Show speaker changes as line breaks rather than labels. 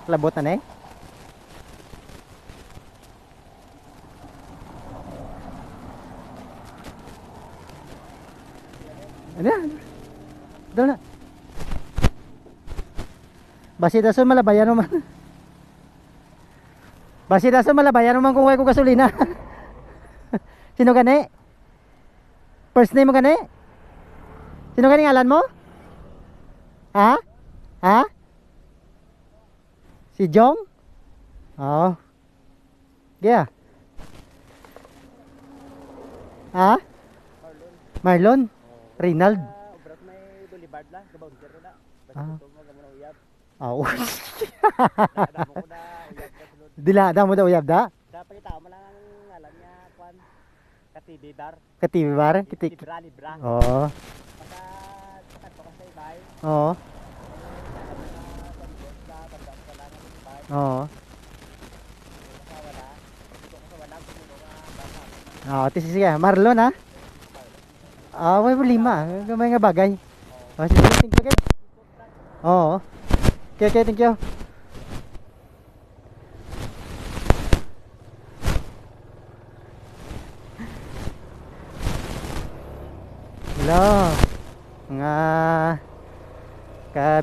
Labot na eh. Ano yan? Doon na. Basi dason malabayan naman. Basi dason malabayan naman kung wala ko gasolina. Sino gani? First name mo gani? Sino gani ngalan mo? Ha? Ha? Si Jong? Oh. Yeah. Ha? Marlon? Rinald?
Ubrat may boulevard lang, kabouncer na.
Ah.
Basta mo na uyab.
Oo.
Damo ko na uyab na sulod.
Dilada mo daw uyab da?
Dapat itaw mo lang ang alam niya, kwan. Katibi bar.
Katibi bar? Kitik.
Libra.
Oo.
Pagka sakit ka sa ibay.
Oo. Oo. Oo, sige. Marlon ha? Ah, may problema. May nga bagay. Oh, sige, thank you guys. Oo. Okay, thank you. Hello. Mga